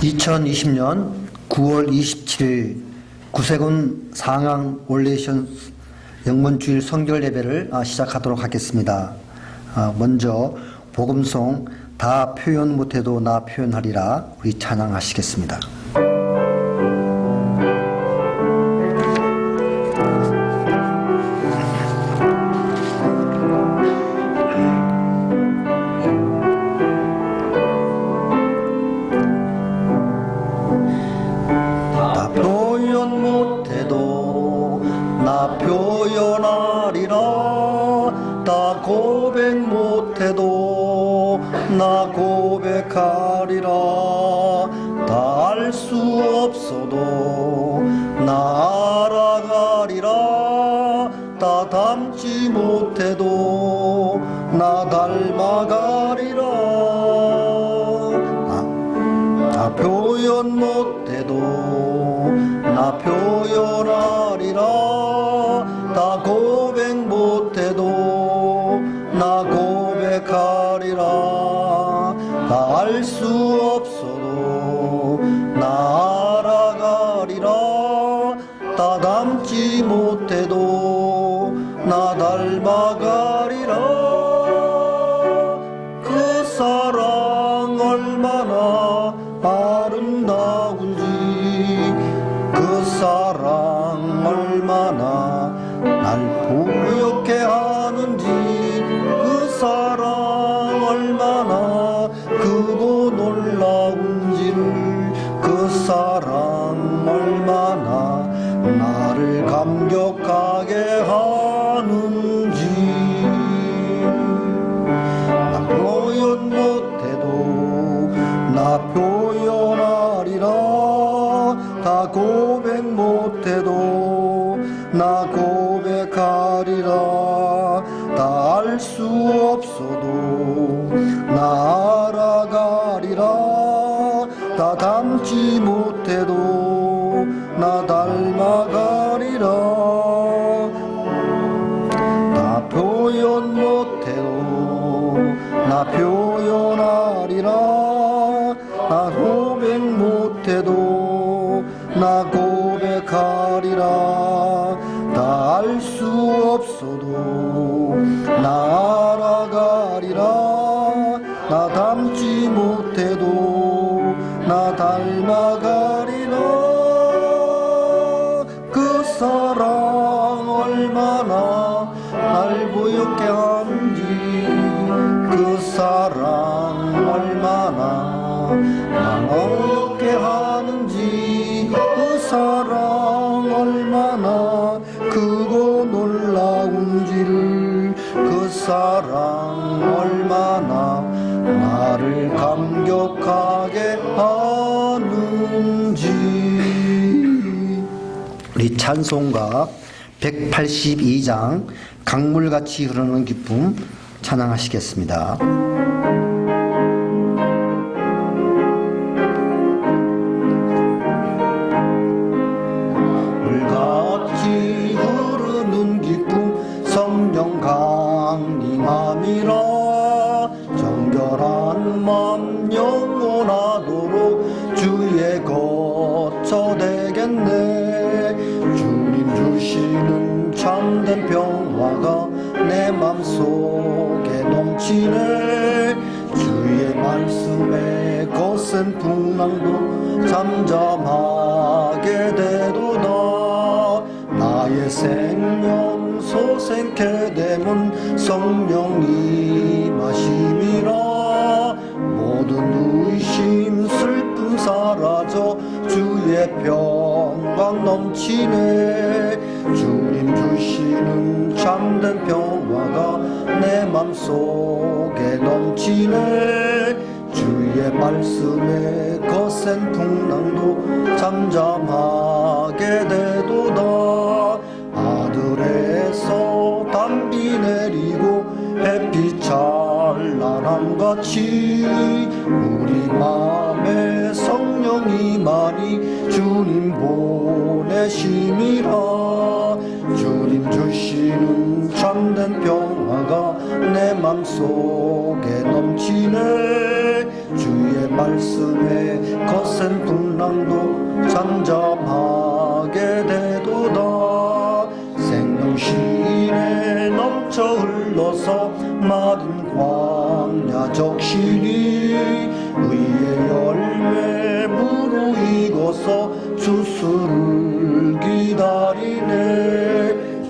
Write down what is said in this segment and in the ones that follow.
2020년 9월 27일 구세군 상항 올레이션 영문주일 성결 예배를 시작하도록 하겠습니다. 먼저 복음송 다 표현 못해도 나 표현하리라 우리 찬양하시겠습니다. 나 고백하리라. 다 알 수 없어도 나 알아가리라. 다 닮지 못해도 나 닮아가리라. 나 표현 못해도 나 표현하리라. 다 고백 못해도 나 고백하리라. 다 알 수 없어도 나 알아가리라. 다 닮지 못해도 나 닮아가리라. 그 사랑 얼마나 아름다운지, 그 사랑 얼마나 날 부엽게 하는지, 그 사랑 얼마나 크고 놀라운지를, 그 사랑 얼마나 나를 감격하게 하는지. 나 표현 못해도 나 표현하리라. 다 고백 못해도 나 고백하리라. 다 알 수 없어도 나 알아가리라. 다 닮지 못해도 나 닮아가리라. 나 표현 못해도 나 표현하리라. 나 고백 못해도 나 고백하리라. 다 알 수 없어도 나 알아가리라. 나 닮지 못해도 나 닮아가리라. 그 사랑 얼마나 날 부엽게 하는지, 그 사랑 얼마나 날 어렵게 하는지, 그 사랑 얼마나 크고 놀라운지를, 그 사랑 얼마나 나를 감격하게 하는지. 우리 찬송가 182장 강물같이 흐르는 기쁨 찬양하시겠습니다. 물같이 흐르는 기쁨 성령 강림함이라. 정결한 맘 영원하도록 주의 거처 되겠네. 주님 주시는 참된 평화가 내 맘속에 넘치네. 주의 말씀에 거센 풍랑도 잠잠하게 되도다. 나의 생명 소생케 되면 성령이 마심이라. 모든 의심 슬픔 사라져 주의 평강 넘치네. 주님 주시는 참된 평화가 내 맘속에 넘치네. 주의 말씀에 거센 풍랑도 잠잠하게 되도다. 하늘에서 담비 내리고 햇빛 찬란함같이 우리 맘에 성령이 많이 주님 보내심이라. 주님 주시는 참된 평화가 내 맘속에 넘치네. 주의 말씀에 거센 거센 풍랑도 잠잠하게 되도다. 생명실에 넘쳐 흘러서 마른 광야 적시니 의의 열매 무르익어서 주수를 기다리네.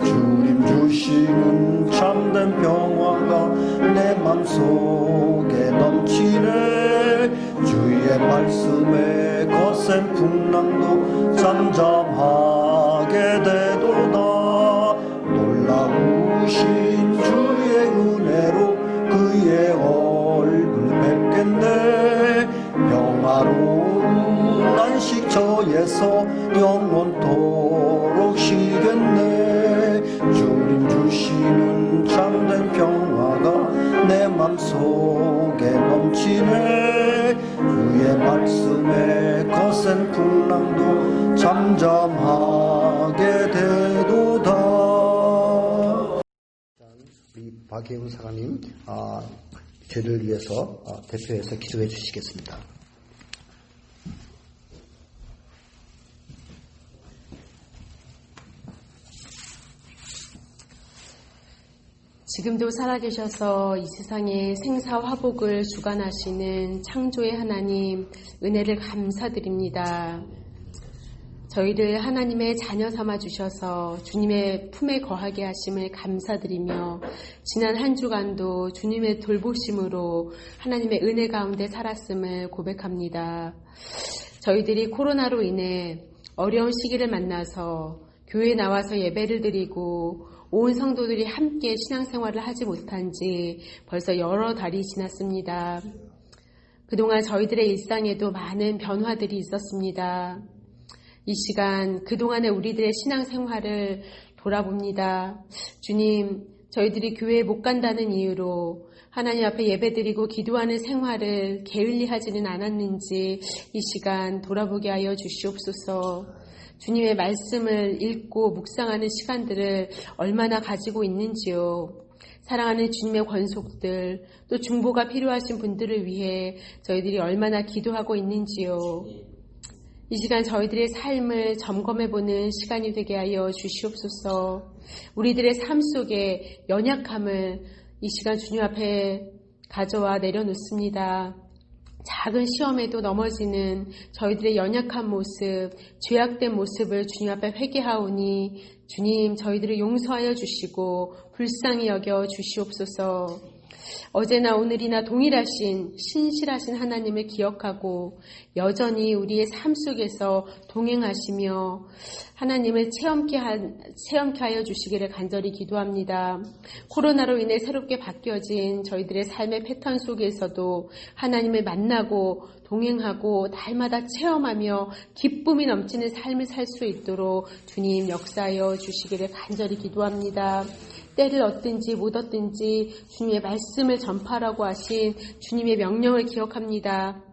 주님 주시는 참된 평화가 내 맘속에 넘치네. 주의 말씀에 거센 풍랑도 잠잠하게 되도다. 놀라우신 주의 은혜로 그의 얼굴 뵙겠네. 평화로운 안식처에서 영원토록 쉬겠네. 주님 주시는 참된 평화가 내 맘속에 넘치네. 그의 말씀에 거센 풍랑도 잠잠하게 되도다. 우리 박혜훈 사관님 저를 위해서 대표해서 기도해 주시겠습니다. 지금도 살아계셔서 이 세상의 생사화복을 주관하시는 창조의 하나님, 은혜를 감사드립니다. 저희를 하나님의 자녀 삼아 주셔서 주님의 품에 거하게 하심을 감사드리며 지난 한 주간도 주님의 돌보심으로 하나님의 은혜 가운데 살았음을 고백합니다. 저희들이 코로나로 인해 어려운 시기를 만나서 교회에 나와서 예배를 드리고 온 성도들이 함께 신앙생활을 하지 못한 지 벌써 여러 달이 지났습니다. 그동안 저희들의 일상에도 많은 변화들이 있었습니다. 이 시간 그동안의 우리들의 신앙생활을 돌아봅니다. 주님, 저희들이 교회에 못 간다는 이유로 하나님 앞에 예배드리고 기도하는 생활을 게을리 하지는 않았는지 이 시간 돌아보게 하여 주시옵소서. 주님의 말씀을 읽고 묵상하는 시간들을 얼마나 가지고 있는지요. 사랑하는 주님의 권속들, 또 중보가 필요하신 분들을 위해 저희들이 얼마나 기도하고 있는지요. 이 시간 저희들의 삶을 점검해보는 시간이 되게 하여 주시옵소서. 우리들의 삶 속에 연약함을 이 시간 주님 앞에 가져와 내려놓습니다. 작은 시험에도 넘어지는 저희들의 연약한 모습, 죄악된 모습을 주님 앞에 회개하오니 주님 저희들을 용서하여 주시고 불쌍히 여겨 주시옵소서. 어제나 오늘이나 동일하신 신실하신 하나님을 기억하고 여전히 우리의 삶 속에서 동행하시며 하나님을 체험케 하여 주시기를 간절히 기도합니다. 코로나로 인해 새롭게 바뀌어진 저희들의 삶의 패턴 속에서도 하나님을 만나고 동행하고 날마다 체험하며 기쁨이 넘치는 삶을 살 수 있도록 주님 역사하여 주시기를 간절히 기도합니다. 때를 얻든지 못 얻든지 주님의 말씀을 전파하라고 하신 주님의 명령을 기억합니다.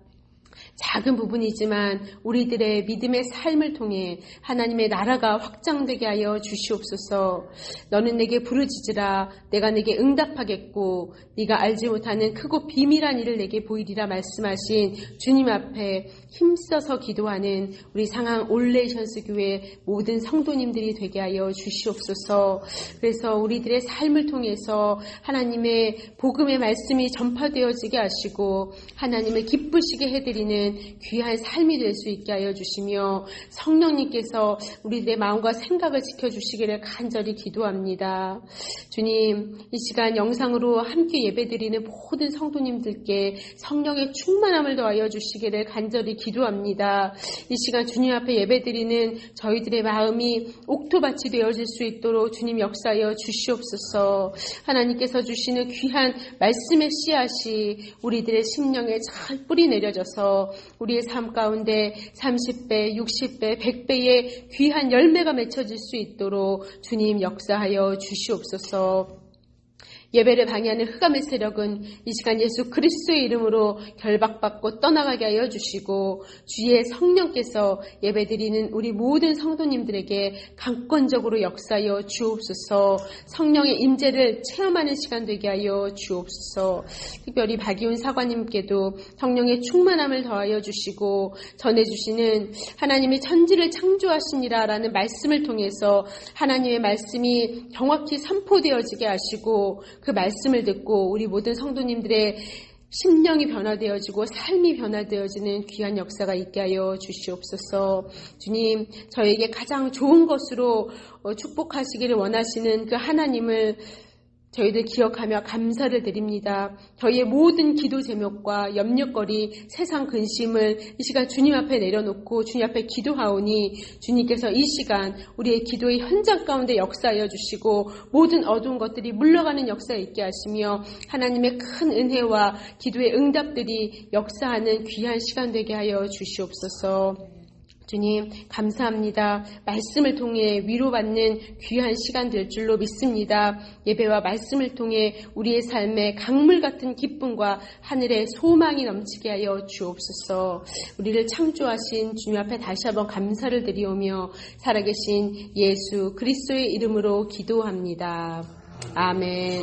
작은 부분이지만 우리들의 믿음의 삶을 통해 하나님의 나라가 확장되게 하여 주시옵소서. 너는 내게 부르짖으라. 내가 내게 응답하겠고 네가 알지 못하는 크고 비밀한 일을 내게 보이리라 말씀하신 주님 앞에 힘써서 기도하는 우리 상항 올레이션스 교회 모든 성도님들이 되게 하여 주시옵소서. 그래서 우리들의 삶을 통해서 하나님의 복음의 말씀이 전파되어지게 하시고 하나님을 기쁘시게 해드리는 귀한 삶이 될 수 있게 하여 주시며 성령님께서 우리들의 마음과 생각을 지켜주시기를 간절히 기도합니다. 주님, 이 시간 영상으로 함께 예배드리는 모든 성도님들께 성령의 충만함을 더하여 주시기를 간절히 기도합니다. 이 시간 주님 앞에 예배드리는 저희들의 마음이 옥토밭이 되어질 수 있도록 주님 역사하여 주시옵소서. 하나님께서 주시는 귀한 말씀의 씨앗이 우리들의 심령에 잘 뿌리 내려져서 우리의 삶 가운데 30배, 60배, 100배의 귀한 열매가 맺혀질 수 있도록 주님 역사하여 주시옵소서. 예배를 방해하는 흑암의 세력은 이 시간 예수 그리스도의 이름으로 결박받고 떠나가게 하여 주시고 주의 성령께서 예배드리는 우리 모든 성도님들에게 강권적으로 역사하여 주옵소서. 성령의 임재를 체험하는 시간 되게 하여 주옵소서. 특별히 박이훈 사관님께도 성령의 충만함을 더하여 주시고 전해주시는 하나님이 천지를 창조하시니라라는 말씀을 통해서 하나님의 말씀이 정확히 선포되어지게 하시고 그 말씀을 듣고 우리 모든 성도님들의 심령이 변화되어지고 삶이 변화되어지는 귀한 역사가 있게 하여 주시옵소서. 주님, 저에게 가장 좋은 것으로 축복하시기를 원하시는 그 하나님을 저희들 기억하며 감사를 드립니다. 저희의 모든 기도 제목과 염려거리, 세상 근심을 이 시간 주님 앞에 내려놓고 주님 앞에 기도하오니 주님께서 이 시간 우리의 기도의 현장 가운데 역사하여 주시고 모든 어두운 것들이 물러가는 역사에 있게 하시며 하나님의 큰 은혜와 기도의 응답들이 역사하는 귀한 시간 되게 하여 주시옵소서. 주님 감사합니다. 말씀을 통해 위로받는 귀한 시간 될 줄로 믿습니다. 예배와 말씀을 통해 우리의 삶에 강물 같은 기쁨과 하늘의 소망이 넘치게 하여 주옵소서. 우리를 창조하신 주님 앞에 다시 한번 감사를 드리오며 살아계신 예수 그리스도의 이름으로 기도합니다. 아멘.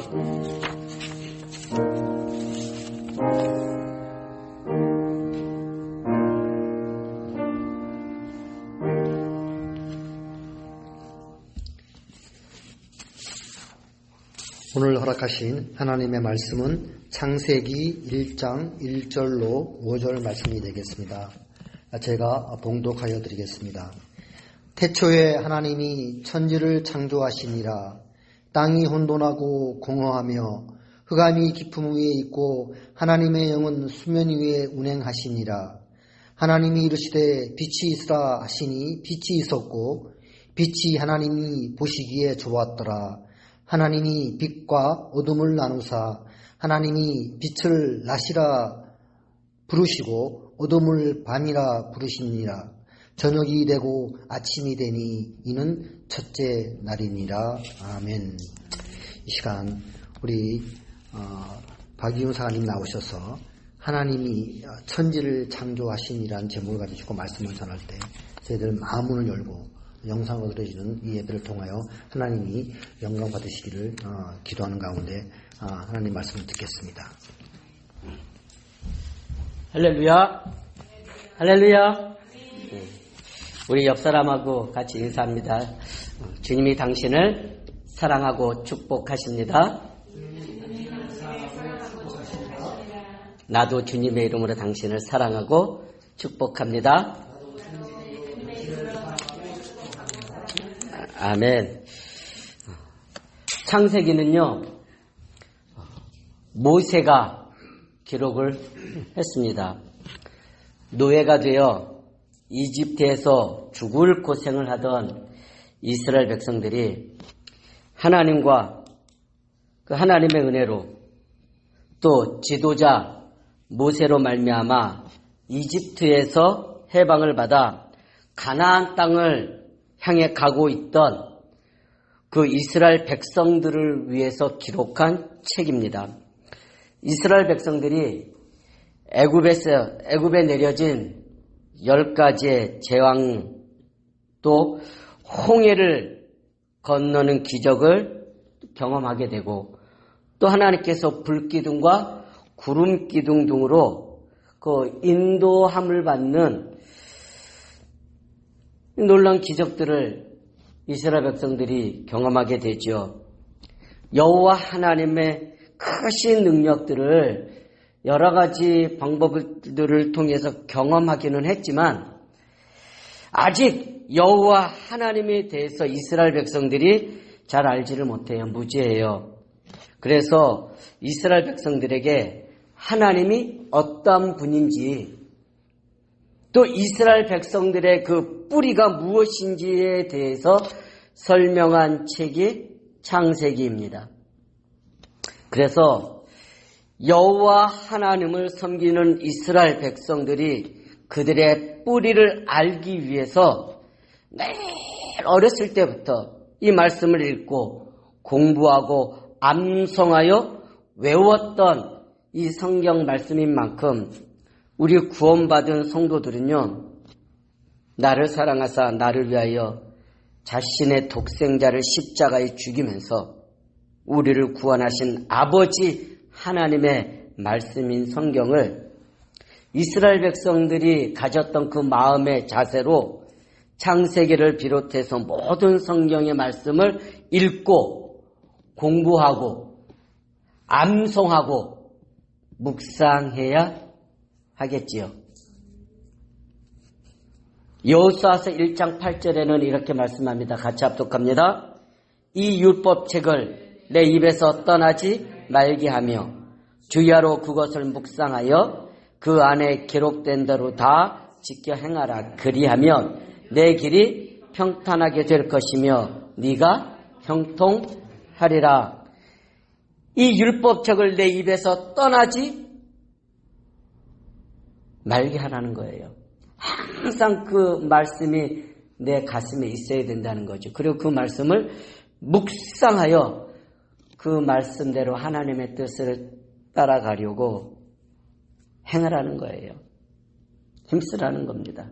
오늘 허락하신 하나님의 말씀은 창세기 1장 1절로 5절 말씀이 되겠습니다. 제가 봉독하여 드리겠습니다. 태초에 하나님이 천지를 창조하시니라. 땅이 혼돈하고 공허하며 흑암이 깊음 위에 있고 하나님의 영은 수면 위에 운행하시니라. 하나님이 이르시되 빛이 있으라 하시니 빛이 있었고 빛이 하나님이 보시기에 좋았더라. 하나님이 빛과 어둠을 나누사 하나님이 빛을 낮이라 부르시고 어둠을 밤이라 부르시니라. 저녁이 되고 아침이 되니 이는 첫째 날이니라. 아멘. 이 시간 우리 박이훈 사관님 나오셔서 하나님이 천지를 창조하시니라는 제목을 가지고 말씀을 전할 때 저희들 마음문을 열고 영상으로 드려지는 이 예배를 통하여 하나님이 영광 받으시기를 기도하는 가운데 하나님 말씀을 듣겠습니다. 할렐루야. 할렐루야. 우리 옆 사람하고 같이 인사합니다. 주님이 당신을 사랑하고 축복하십니다. 나도 주님의 이름으로 당신을 사랑하고 축복합니다. 아멘. 창세기는요, 모세가 기록을 했습니다. 노예가 되어 이집트에서 죽을 고생을 하던 이스라엘 백성들이 하나님과 그 하나님의 은혜로 또 지도자 모세로 말미암아 이집트에서 해방을 받아 가나안 땅을 향해 가고 있던 그 이스라엘 백성들을 위해서 기록한 책입니다. 이스라엘 백성들이 애굽에 내려진 10가지의 재앙 또 홍해를 건너는 기적을 경험하게 되고 또 하나님께서 불기둥과 구름기둥 등으로 그 인도함을 받는 놀라운 기적들을 이스라엘 백성들이 경험하게 되죠. 여호와 하나님의 크신 능력들을 여러 가지 방법들을 통해서 경험하기는 했지만 아직 여호와 하나님에 대해서 이스라엘 백성들이 잘 알지를 못해요. 무지해요. 그래서 이스라엘 백성들에게 하나님이 어떤 분인지 또 이스라엘 백성들의 그 뿌리가 무엇인지에 대해서 설명한 책이 창세기입니다. 그래서 여호와 하나님을 섬기는 이스라엘 백성들이 그들의 뿌리를 알기 위해서 매일 어렸을 때부터 이 말씀을 읽고 공부하고 암송하여 외웠던 이 성경 말씀인 만큼 우리 구원받은 성도들은요, 나를 사랑하사 나를 위하여 자신의 독생자를 십자가에 죽이면서 우리를 구원하신 아버지 하나님의 말씀인 성경을 이스라엘 백성들이 가졌던 그 마음의 자세로 창세기를 비롯해서 모든 성경의 말씀을 읽고 공부하고 암송하고 묵상해야 하겠지요. 여호수아서 1장 8절에는 이렇게 말씀합니다. 같이 합독합니다. 이 율법책을 내 입에서 떠나지 말게 하며 주야로 그것을 묵상하여 그 안에 기록된 대로 다 지켜 행하라. 그리하면 내 길이 평탄하게 될 것이며 네가 형통하리라. 이 율법책을 내 입에서 떠나지 말게 하라는 거예요. 항상 그 말씀이 내 가슴에 있어야 된다는 거죠. 그리고 그 말씀을 묵상하여 그 말씀대로 하나님의 뜻을 따라가려고 행하라는 거예요. 힘쓰라는 겁니다.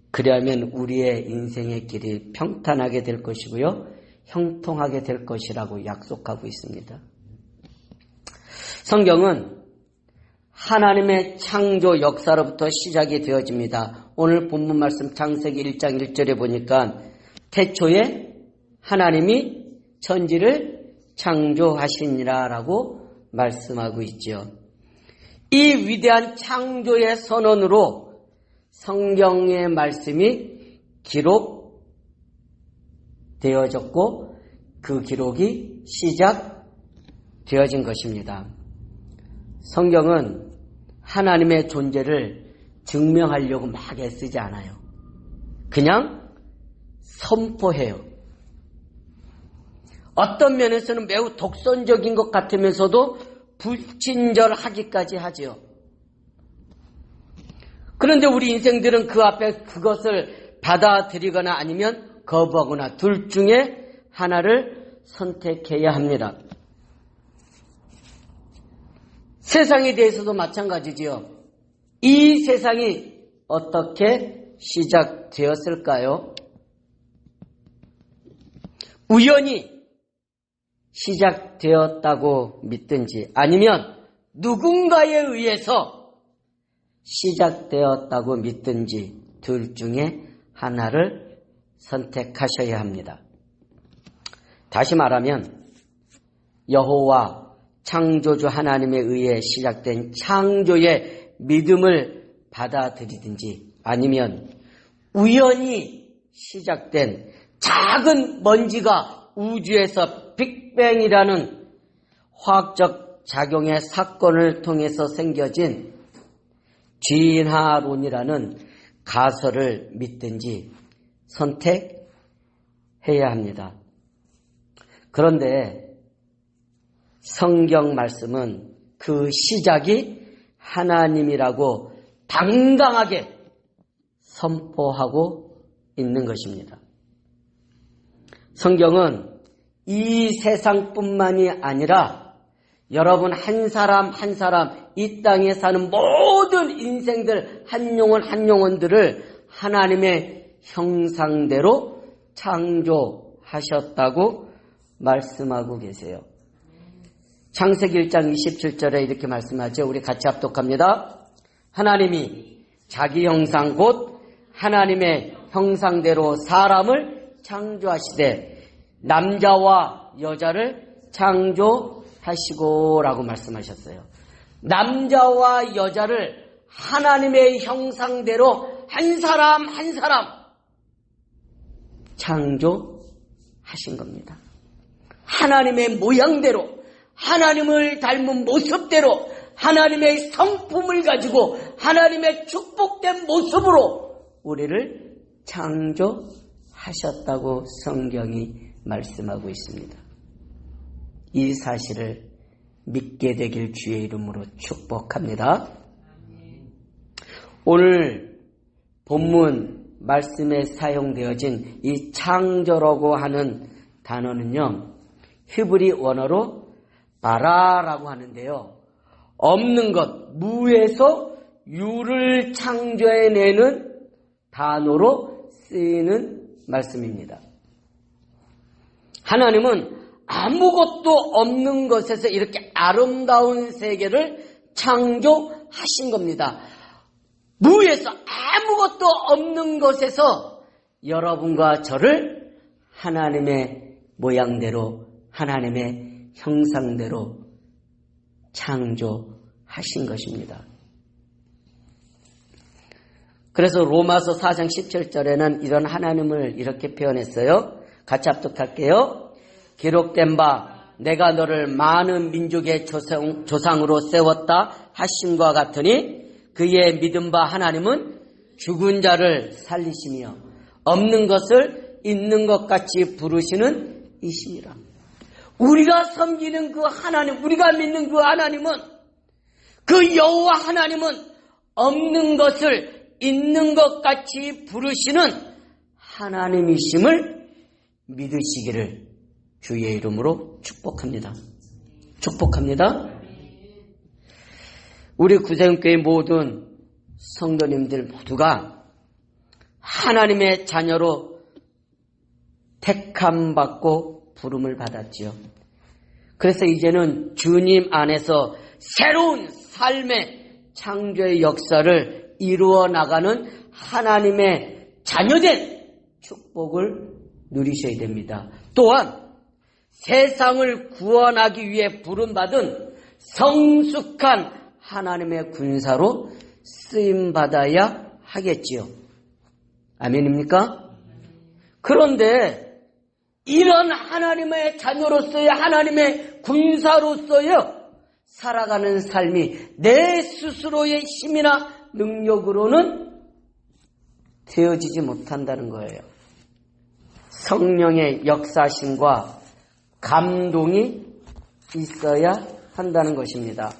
그리하면 우리의 인생의 길이 평탄하게 될 것이고요, 형통하게 될 것이라고 약속하고 있습니다. 성경은 하나님의 창조 역사로부터 시작이 되어집니다. 오늘 본문 말씀 창세기 1장 1절에 보니까 태초에 하나님이 천지를 창조하시니라 라고 말씀하고 있죠. 이 위대한 창조의 선언으로 성경의 말씀이 기록되어졌고 그 기록이 시작되어진 것입니다. 성경은 하나님의 존재를 증명하려고 막 애쓰지 않아요. 그냥 선포해요. 어떤 면에서는 매우 독선적인 것 같으면서도 불친절하기까지 하지요. 그런데 우리 인생들은 그 앞에 그것을 받아들이거나 아니면 거부하거나 둘 중에 하나를 선택해야 합니다. 세상에 대해서도 마찬가지지요. 이 세상이 어떻게 시작되었을까요? 우연히 시작되었다고 믿든지 아니면 누군가에 의해서 시작되었다고 믿든지 둘 중에 하나를 선택하셔야 합니다. 다시 말하면 여호와 창조주 하나님에 의해 시작된 창조의 믿음을 받아들이든지 아니면 우연히 시작된 작은 먼지가 우주에서 빅뱅이라는 화학적 작용의 사건을 통해서 생겨진 진화론이라는 가설을 믿든지 선택해야 합니다. 그런데 성경 말씀은 그 시작이 하나님이라고 당당하게 선포하고 있는 것입니다. 성경은 이 세상뿐만이 아니라 여러분 한 사람 한 사람 이 땅에 사는 모든 인생들 한 영혼 한 영혼들을 하나님의 형상대로 창조하셨다고 말씀하고 계세요. 창세기 1장 27절에 이렇게 말씀하죠. 우리 같이 합독합니다. 하나님이 자기 형상 곧 하나님의 형상대로 사람을 창조하시되 남자와 여자를 창조하시고 라고 말씀하셨어요. 남자와 여자를 하나님의 형상대로 한 사람 한 사람 창조하신 겁니다. 하나님의 모양대로 하나님을 닮은 모습대로 하나님의 성품을 가지고 하나님의 축복된 모습으로 우리를 창조하셨다고 성경이 말씀하고 있습니다. 이 사실을 믿게 되길 주의 이름으로 축복합니다. 오늘 본문 말씀에 사용되어진 이 창조라고 하는 단어는요, 히브리 원어로 바라라고 하는데요. 없는 것, 무에서 유를 창조해내는 단어로 쓰이는 말씀입니다. 하나님은 아무것도 없는 것에서 이렇게 아름다운 세계를 창조하신 겁니다. 무에서 아무것도 없는 것에서 여러분과 저를 하나님의 모양대로, 하나님의 형상대로 창조하신 것입니다. 그래서 로마서 4장 17절에는 이런 하나님을 이렇게 표현했어요. 같이 합독할게요. 기록된 바 내가 너를 많은 민족의 조상으로 세웠다 하심과 같으니 그의 믿은 바 하나님은 죽은 자를 살리시며 없는 것을 있는 것 같이 부르시는 이심이라. 우리가 섬기는 그 하나님, 우리가 믿는 그 하나님은, 그 여호와 하나님은 없는 것을 있는 것 같이 부르시는 하나님이심을 믿으시기를 주의 이름으로 축복합니다. 축복합니다. 우리 구세군교회 모든 성도님들 모두가 하나님의 자녀로 택함받고 부름을 받았지요. 그래서 이제는 주님 안에서 새로운 삶의 창조의 역사를 이루어 나가는 하나님의 자녀된 축복을 누리셔야 됩니다. 또한 세상을 구원하기 위해 부름받은 성숙한 하나님의 군사로 쓰임받아야 하겠지요. 아멘입니까? 그런데 이런 하나님의 자녀로서의 하나님의 군사로서의 살아가는 삶이 내 스스로의 힘이나 능력으로는 되어지지 못한다는 거예요. 성령의 역사심과 감동이 있어야 한다는 것입니다.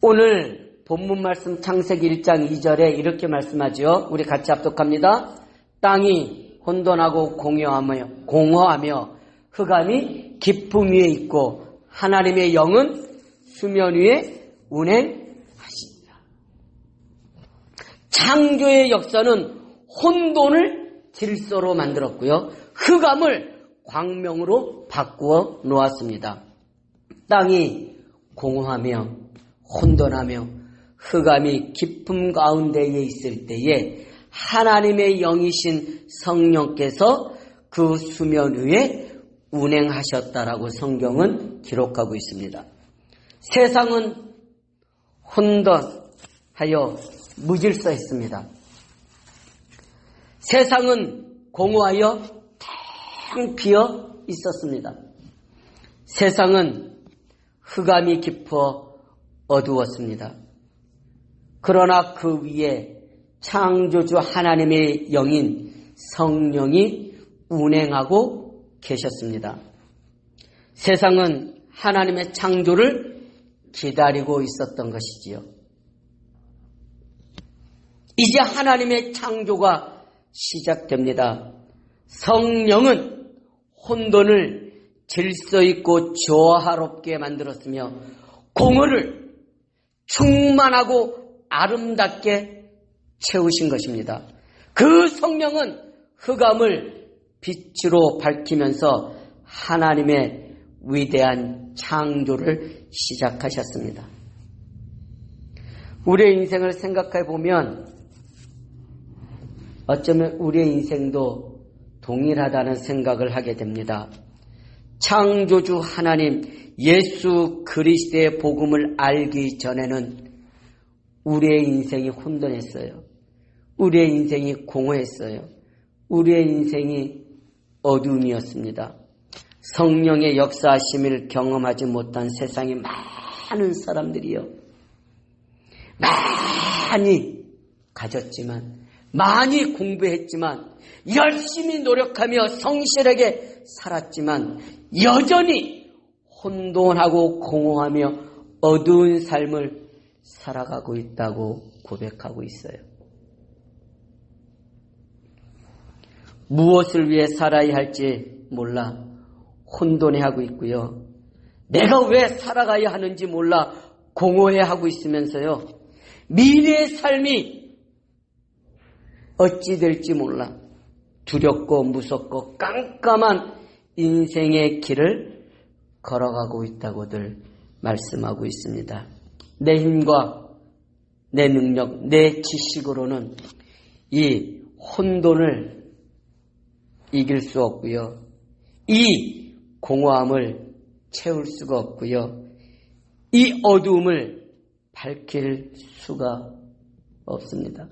오늘 본문 말씀 창세기 1장 2절에 이렇게 말씀하죠. 우리 같이 합독합니다. 땅이 혼돈하고 공허하며 흑암이 깊음 위에 있고 하나님의 영은 수면 위에 운행하십니다. 창조의 역사는 혼돈을 질서로 만들었고요. 흑암을 광명으로 바꾸어 놓았습니다. 땅이 공허하며 혼돈하며 흑암이 깊음 가운데에 있을 때에 하나님의 영이신 성령께서 그 수면 위에 운행하셨다라고 성경은 기록하고 있습니다. 세상은 혼돈하여 무질서했습니다. 세상은 공허하여 텅 비어 있었습니다. 세상은 흑암이 깊어 어두웠습니다. 그러나 그 위에 창조주 하나님의 영인 성령이 운행하고 계셨습니다. 세상은 하나님의 창조를 기다리고 있었던 것이지요. 이제 하나님의 창조가 시작됩니다. 성령은 혼돈을 질서 있고 조화롭게 만들었으며 공허를 충만하고 아름답게 채우신 것입니다. 그 성령은 흑암을 빛으로 밝히면서 하나님의 위대한 창조를 시작하셨습니다. 우리의 인생을 생각해 보면 어쩌면 우리의 인생도 동일하다는 생각을 하게 됩니다. 창조주 하나님 예수 그리스도의 복음을 알기 전에는 우리의 인생이 혼돈했어요. 우리의 인생이 공허했어요. 우리의 인생이 어둠이었습니다. 성령의 역사하심을 경험하지 못한 세상에 많은 사람들이요. 많이 가졌지만, 많이 공부했지만, 열심히 노력하며 성실하게 살았지만 여전히 혼돈하고 공허하며 어두운 삶을 살아가고 있다고 고백하고 있어요. 무엇을 위해 살아야 할지 몰라 혼돈해하고 있고요. 내가 왜 살아가야 하는지 몰라 공허해하고 있으면서요. 미래의 삶이 어찌 될지 몰라 두렵고 무섭고 깜깜한 인생의 길을 걸어가고 있다고들 말씀하고 있습니다. 내 힘과 내 능력, 내 지식으로는 이 혼돈을 이길 수 없고요. 이 공허함을 채울 수가 없고요. 이 어두움을 밝힐 수가 없습니다.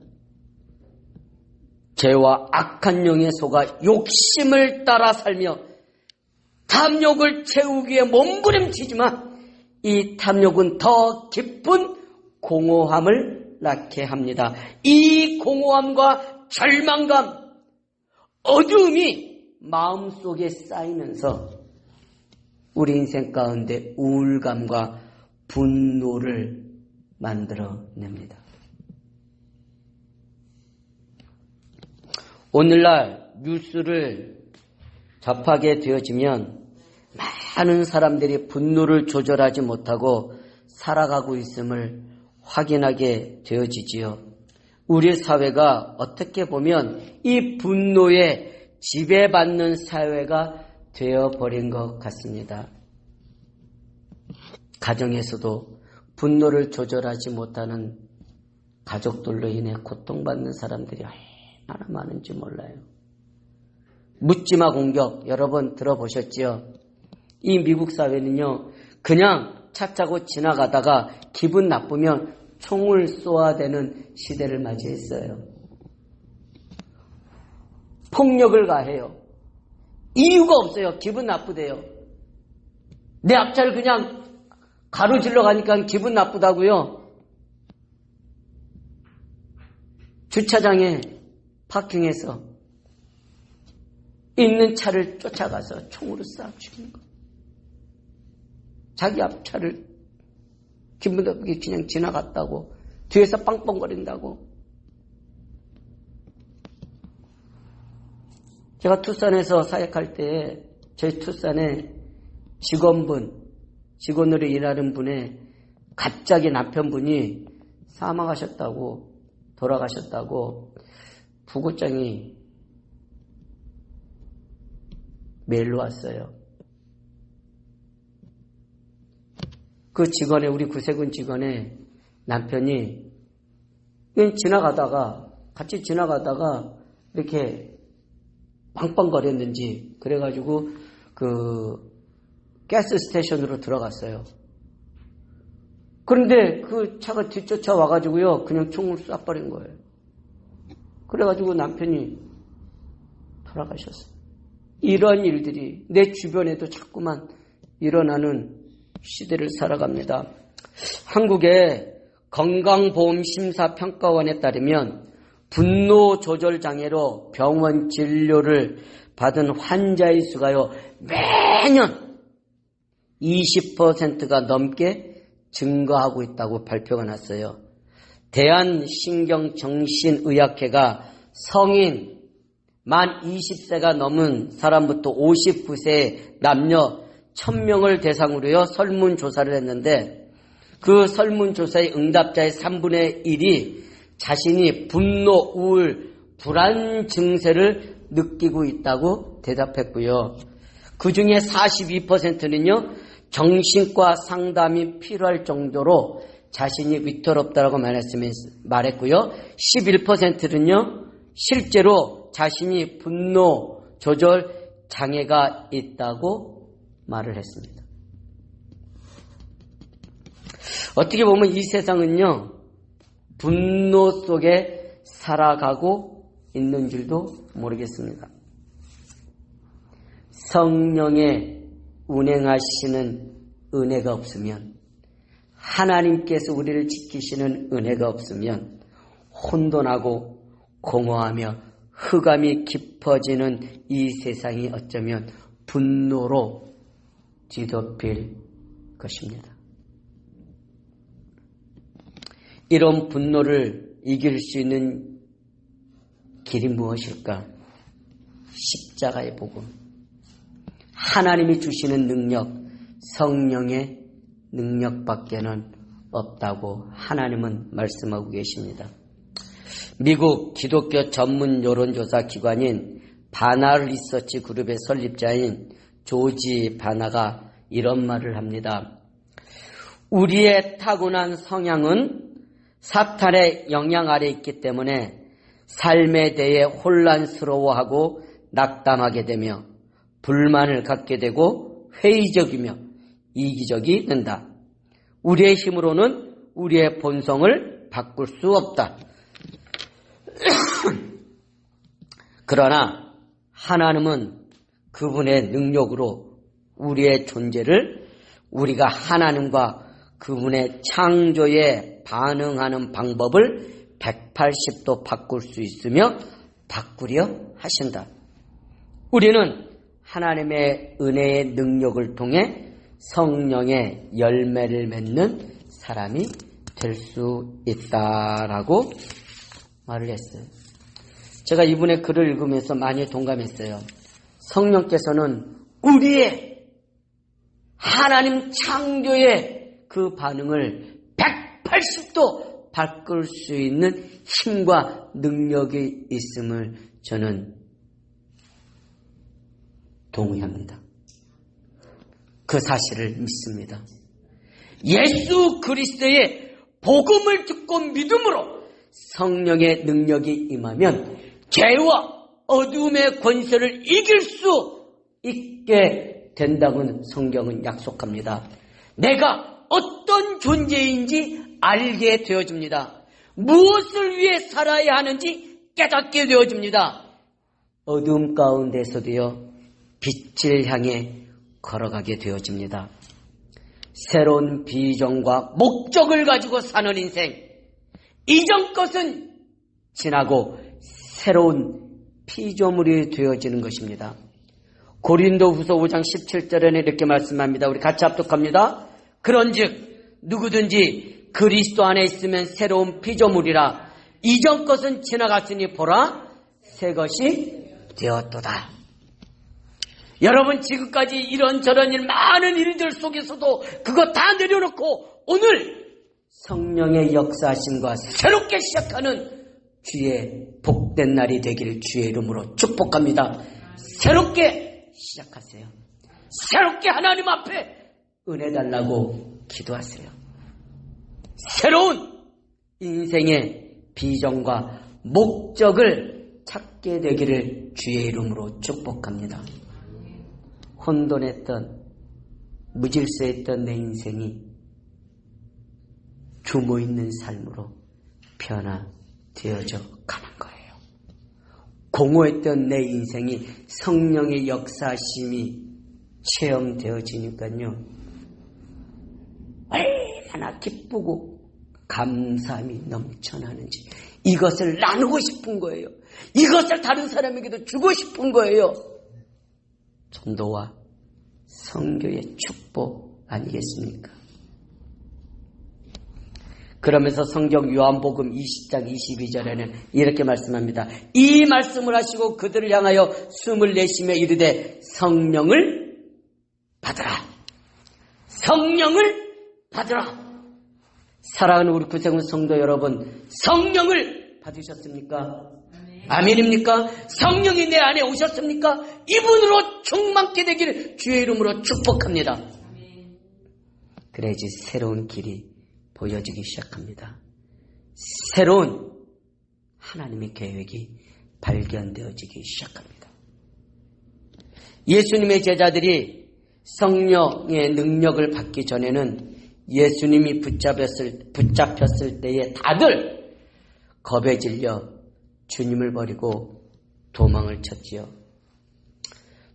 죄와 악한 영에 속아 욕심을 따라 살며 탐욕을 채우기 위해 몸부림치지만 이 탐욕은 더 깊은 공허함을 낳게 합니다. 이 공허함과 절망감, 어두움이 마음속에 쌓이면서 우리 인생 가운데 우울감과 분노를 만들어냅니다. 오늘날 뉴스를 접하게 되어지면 많은 사람들이 분노를 조절하지 못하고 살아가고 있음을 확인하게 되어지지요. 우리 사회가 어떻게 보면 이 분노에 지배받는 사회가 되어버린 것 같습니다. 가정에서도 분노를 조절하지 못하는 가족들로 인해 고통받는 사람들이 얼마나 많은지 몰라요. 묻지마 공격 여러분 들어보셨지요? 이 미국 사회는요, 그냥 차 타고 지나가다가 기분 나쁘면 총을 쏘아대는 시대를 맞이했어요. 폭력을 가해요. 이유가 없어요. 기분 나쁘대요. 내 앞차를 그냥 가로질러 가니까 기분 나쁘다고요. 주차장에 파킹해서 있는 차를 쫓아가서 총으로 쏴 죽이는 거. 자기 앞차를 기분 나쁘게 그냥 지나갔다고, 뒤에서 빵빵거린다고. 제가 투싼에서 사역할 때 저희 투싼에 직원으로 일하는 분의 갑자기 남편분이 사망하셨다고, 돌아가셨다고 부고장이 메일로 왔어요. 그 직원의, 우리 구세군 직원의 남편이 같이 지나가다가 이렇게 빵빵거렸는지 그래가지고 그 가스 스테이션으로 들어갔어요. 그런데 그 차가 뒤쫓아 와가지고요, 그냥 총을 쏴버린 거예요. 그래가지고 남편이 돌아가셨어요. 이런 일들이 내 주변에도 자꾸만 일어나는 시대를 살아갑니다. 한국의 건강보험심사평가원에 따르면 분노 조절 장애로 병원 진료를 받은 환자의 수가요, 매년 20%가 넘게 증가하고 있다고 발표가 났어요. 대한신경정신의학회가 성인 만 20세가 넘은 사람부터 59세 남녀 1000명을 대상으로요 설문조사를 했는데, 그 설문조사의 응답자의 3분의 1이 자신이 분노, 우울, 불안 증세를 느끼고 있다고 대답했고요. 그 중에 42%는요 정신과 상담이 필요할 정도로 자신이 위태롭다고 말했고요. 11%는요 실제로 자신이 분노 조절 장애가 있다고 말을 했습니다. 어떻게 보면 이 세상은요, 분노 속에 살아가고 있는 줄도 모르겠습니다. 성령의 운행하시는 은혜가 없으면, 하나님께서 우리를 지키시는 은혜가 없으면 혼돈하고 공허하며 흑암이 깊어지는 이 세상이 어쩌면 분노로 뒤덮일 것입니다. 이런 분노를 이길 수 있는 길이 무엇일까? 십자가의 복음. 하나님이 주시는 능력, 성령의 능력밖에는 없다고 하나님은 말씀하고 계십니다. 미국 기독교 전문 여론조사 기관인 바나 리서치 그룹의 설립자인 조지 바나가 이런 말을 합니다. 우리의 타고난 성향은 사탄의 영향 아래 있기 때문에 삶에 대해 혼란스러워하고 낙담하게 되며 불만을 갖게 되고 회의적이며 이기적이 된다. 우리의 힘으로는 우리의 본성을 바꿀 수 없다. 그러나 하나님은 그분의 능력으로 우리의 존재를 우리가 하나님과 그분의 창조에 반응하는 방법을 180도 바꿀 수 있으며 바꾸려 하신다. 우리는 하나님의 은혜의 능력을 통해 성령의 열매를 맺는 사람이 될 수 있다라고 말을 했어요. 제가 이분의 글을 읽으면서 많이 동감했어요. 성령께서는 우리의 하나님 창조의 그 반응을 180도 바꿀 수 있는 힘과 능력이 있음을 저는 동의합니다. 그 사실을 믿습니다. 예수 그리스도의 복음을 듣고 믿음으로 성령의 능력이 임하면 죄와 어둠의 권세를 이길 수 있게 된다고 성경은 약속합니다. 내가 어떤 존재인지 알게 되어집니다. 무엇을 위해 살아야 하는지 깨닫게 되어집니다. 어둠 가운데서도요, 빛을 향해 걸어가게 되어집니다. 새로운 비전과 목적을 가지고 사는 인생, 이전 것은 지나고 새로운 피조물이 되어지는 것입니다. 고린도후서 5장 17절에는 이렇게 말씀합니다. 우리 같이 합독합니다. 그런즉 누구든지 그리스도 안에 있으면 새로운 피조물이라. 이전 것은 지나갔으니 보라 새 것이 되었도다. 여러분, 지금까지 이런저런 많은 일들 속에서도 그거 다 내려놓고 오늘 성령의 역사하심과 새롭게 시작하는 주의 복된 날이 되기를 주의 이름으로 축복합니다. 새롭게 시작하세요. 새롭게 하나님 앞에 은혜 달라고 기도하세요. 새로운 인생의 비전과 목적을 찾게 되기를 주의 이름으로 축복합니다. 혼돈했던, 무질서했던 내 인생이 주모 있는 삶으로 변화되어져 가는 거예요. 공허했던 내 인생이 성령의 역사심이 체험되어지니까요, 얼마나 기쁘고 감사함이 넘쳐나는지 이것을 나누고 싶은 거예요. 이것을 다른 사람에게도 주고 싶은 거예요. 전도와 선교의 축복 아니겠습니까? 그러면서 성경 요한복음 20장 22절에는 이렇게 말씀합니다. 이 말씀을 하시고 그들을 향하여 숨을 내쉬며 이르되 성령을 받으라. 성령을 받으라. 사랑하는 우리 구세군 성도 여러분, 성령을 받으셨습니까? 아멘입니까? 성령이 내 안에 오셨습니까? 이분으로 충만케 되기를 주의 이름으로 축복합니다. 그래야지 새로운 길이 보여지기 시작합니다. 새로운 하나님의 계획이 발견되어지기 시작합니다. 예수님의 제자들이 성령의 능력을 받기 전에는 예수님이 붙잡혔을 때에 다들 겁에 질려 주님을 버리고 도망을 쳤지요.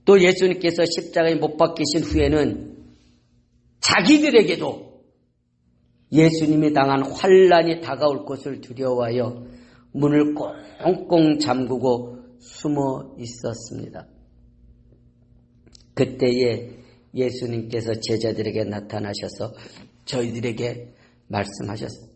또 예수님께서 십자가에 못 박히신 후에는 자기들에게도 예수님이 당한 환난이 다가올 것을 두려워하여 문을 꽁꽁 잠그고 숨어 있었습니다. 그때에 예수님께서 제자들에게 나타나셔서 저희들에게 말씀하셨습니다.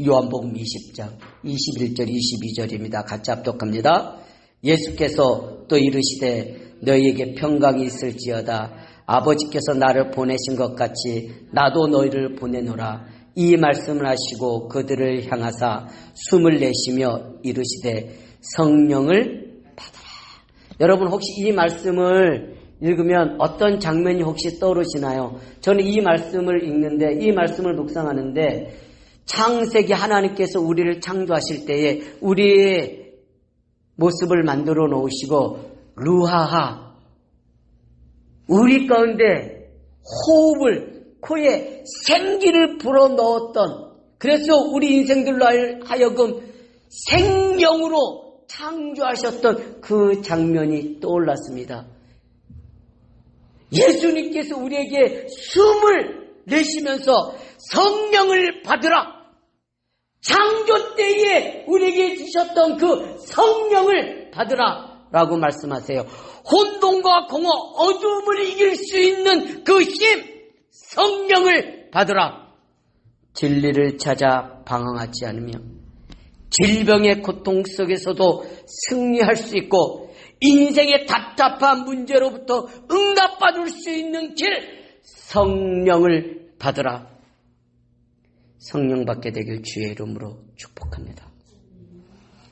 요한복음 20장 21절 22절입니다. 같이 합독합니다. 예수께서 또 이르시되 너희에게 평강이 있을지어다. 아버지께서 나를 보내신 것 같이 나도 너희를 보내노라. 이 말씀을 하시고 그들을 향하사 숨을 내쉬며 이르시되 성령을 받아라. 여러분 혹시 이 말씀을 읽으면 어떤 장면이 혹시 떠오르시나요? 저는 이 말씀을 읽는데, 이 말씀을 묵상하는데 창세기 하나님께서 우리를 창조하실 때에 우리의 모습을 만들어 놓으시고 루하하, 우리 가운데 호흡을, 코에 생기를 불어넣었던, 그래서 우리 인생들로 하여금 생명으로 창조하셨던 그 장면이 떠올랐습니다. 예수님께서 우리에게 숨을 내쉬면서 성령을 받으라. 창조 때에 우리에게 주셨던 그 성령을 받으라 라고 말씀하세요. 혼돈과 공허, 어두움을 이길 수 있는 그 힘, 성령을 받으라. 진리를 찾아 방황하지 않으며 질병의 고통 속에서도 승리할 수 있고 인생의 답답한 문제로부터 응답받을 수 있는 길, 성령을 받으라. 성령 받게 되길 주의 이름으로 축복합니다.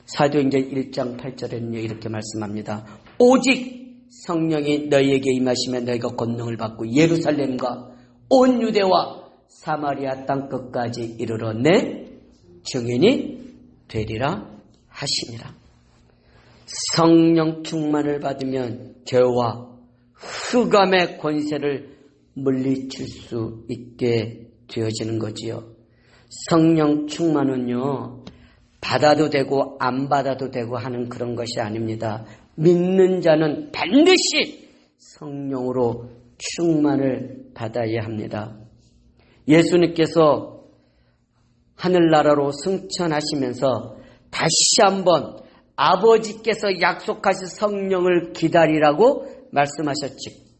사도행전 1장 8절에는요 이렇게 말씀합니다. 오직 성령이 너희에게 임하시면 너희가 권능을 받고 예루살렘과 온 유대와 사마리아 땅끝까지 이르러 내 증인이 되리라 하시니라. 성령 충만을 받으면 죄와 흑암의 권세를 물리칠 수 있게 되어지는 거지요. 성령 충만은요 받아도 되고 안 받아도 되고 하는 그런 것이 아닙니다. 믿는 자는 반드시 성령으로 충만을 받아야 합니다. 예수님께서 하늘나라로 승천하시면서 다시 한번 아버지께서 약속하신 성령을 기다리라고 말씀하셨지.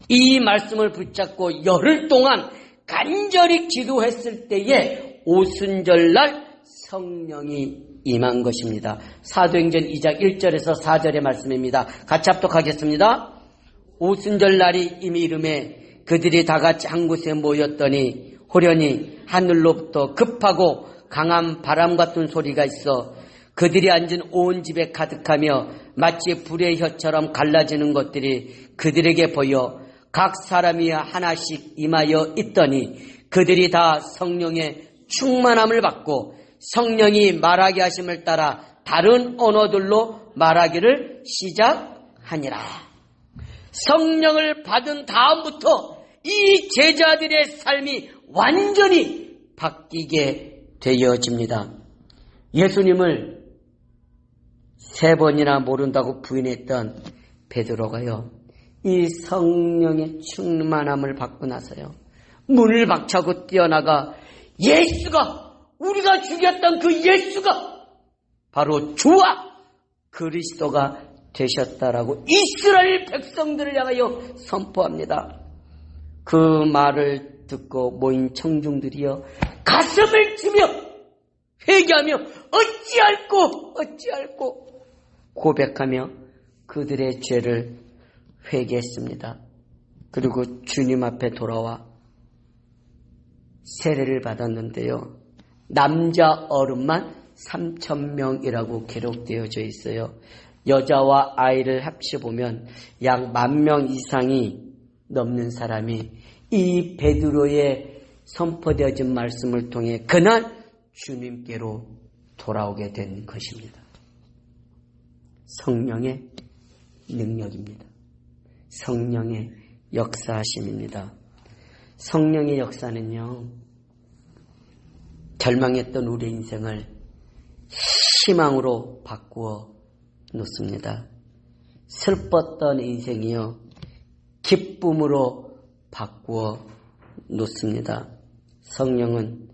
이 말씀을 붙잡고 열흘 동안 간절히 기도했을 때에 오순절날 성령이 임한 것입니다. 사도행전 2장 1절에서 4절의 말씀입니다. 같이 합독하겠습니다. 오순절날이 이미 이름에 그들이 다 같이 한 곳에 모였더니 호련히 하늘로부터 급하고 강한 바람 같은 소리가 있어 그들이 앉은 온 집에 가득하며 마치 불의 혀처럼 갈라지는 것들이 그들에게 보여 각 사람이 하나씩 임하여 있더니 그들이 다 성령의 충만함을 받고 성령이 말하게 하심을 따라 다른 언어들로 말하기를 시작하니라. 성령을 받은 다음부터 이 제자들의 삶이 완전히 바뀌게 되어집니다. 예수님을 3번이나 모른다고 부인했던 베드로가요, 이 성령의 충만함을 받고 나서요 문을 박차고 뛰어나가 예수가, 우리가 죽였던 그 예수가 바로 주와 그리스도가 되셨다라고 이스라엘 백성들을 향하여 선포합니다. 그 말을 듣고 모인 청중들이여 가슴을 치며 회개하며 어찌할꼬 고백하며 그들의 죄를 회개했습니다. 그리고 주님 앞에 돌아와 세례를 받았는데요, 남자 어른만 3,000명이라고 기록되어져 있어요. 여자와 아이를 합쳐보면 약 10,000명 이상이 넘는 사람이 이 베드로의 선포되어진 말씀을 통해 그날 주님께로 돌아오게 된 것입니다. 성령의 능력입니다. 성령의 역사하심입니다. 성령의 역사는요, 절망했던 우리 인생을 희망으로 바꾸어 놓습니다. 슬펐던 인생이요 기쁨으로 바꾸어 놓습니다. 성령은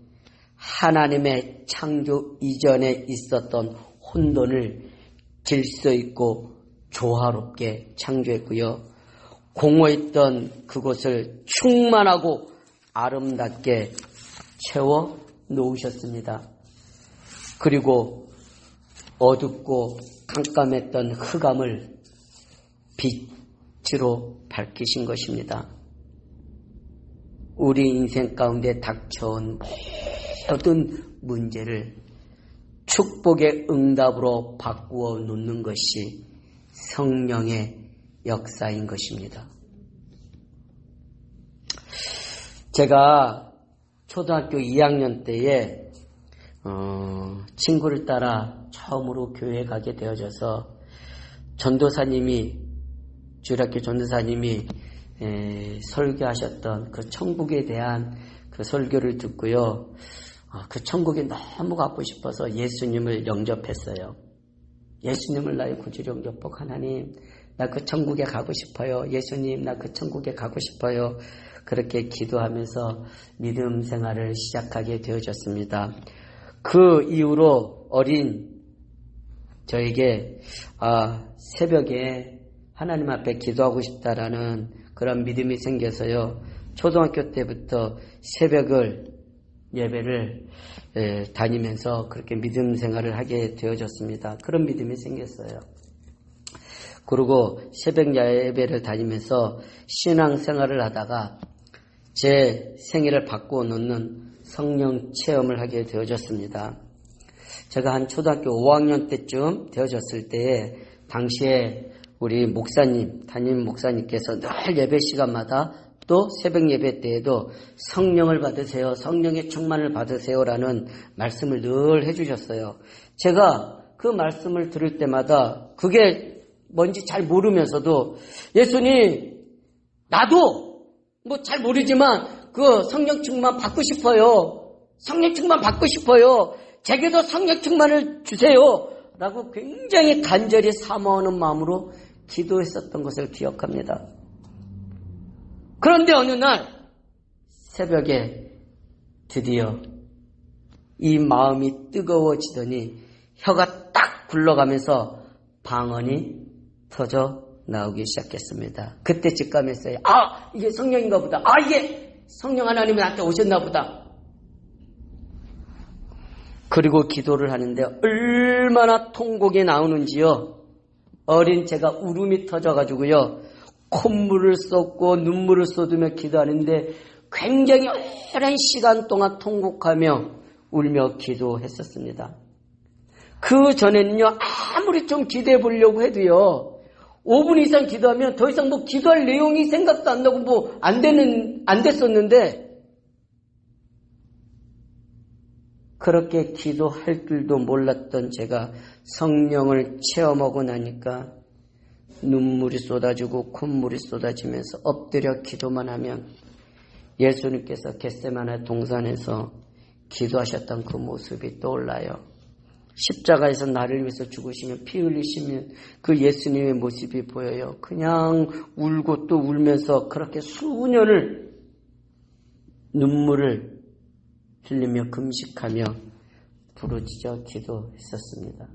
하나님의 창조 이전에 있었던 혼돈을 질서 있고 조화롭게 창조했고요, 공허했던 그곳을 충만하고 아름답게 채워 놓으셨습니다. 그리고 어둡고 깜깜했던 흑암을 빛으로 밝히신 것입니다. 우리 인생 가운데 닥쳐온 모든 문제를 축복의 응답으로 바꾸어 놓는 것이 성령의 역사인 것입니다. 제가 초등학교 2학년 때에 친구를 따라 처음으로 교회에 가게 되어져서 주일학교 전도사님이 설교하셨던 그 천국에 대한 그 설교를 듣고요. 그 천국에 너무 가고 싶어서 예수님을 영접했어요. 예수님을 나의 구주로 영접하고 하나님 나 그 천국에 가고 싶어요. 예수님 나 그 천국에 가고 싶어요. 그렇게 기도하면서 믿음 생활을 시작하게 되어졌습니다. 그 이후로 어린 저에게 새벽에 하나님 앞에 기도하고 싶다라는 그런 믿음이 생겨서요. 초등학교 때부터 예배를 다니면서 그렇게 믿음 생활을 하게 되어졌습니다. 그런 믿음이 생겼어요. 그리고 새벽 예배를 다니면서 신앙 생활을 하다가 제 생애를 바꾸어 놓는 성령 체험을 하게 되어졌습니다. 제가 한 초등학교 5학년 때쯤 되어졌을 때에 당시에 우리 담임 목사님께서 늘 예배 시간마다 또 새벽 예배 때에도 성령을 받으세요. 성령의 충만을 받으세요라는 말씀을 늘 해주셨어요. 제가 그 말씀을 들을 때마다 그게 뭔지 잘 모르면서도 예수님 나도 뭐 잘 모르지만 그 성령 충만 받고 싶어요. 성령 충만 받고 싶어요. 제게도 성령 충만을 주세요. 라고 굉장히 간절히 사모하는 마음으로 기도했었던 것을 기억합니다. 그런데 어느 날 새벽에 드디어 이 마음이 뜨거워지더니 혀가 딱 굴러가면서 방언이 터져 나오기 시작했습니다. 그때 직감했어요. 이게 성령인가 보다. 이게 성령 하나님이 나한테 오셨나 보다. 그리고 기도를 하는데 얼마나 통곡이 나오는지요. 어린 제가 울음이 터져가지고요. 콧물을 쏟고 눈물을 쏟으며 기도하는데 굉장히 오랜 시간 동안 통곡하며 울며 기도했었습니다. 그 전에는요. 아무리 좀 기도해 보려고 해도요. 5분 이상 기도하면 더 이상 뭐 기도할 내용이 생각도 안 나고 뭐 안 됐었는데 그렇게 기도할 줄도 몰랐던 제가 성령을 체험하고 나니까 눈물이 쏟아지고 콧물이 쏟아지면서 엎드려 기도만 하면 예수님께서 겟세마네 동산에서 기도하셨던 그 모습이 떠올라요. 십자가에서 나를 위해서 죽으시면 피 흘리시면 그 예수님의 모습이 보여요. 그냥 울고 또 울면서 그렇게 수년을 눈물을 흘리며 금식하며 부르짖어 기도했었습니다.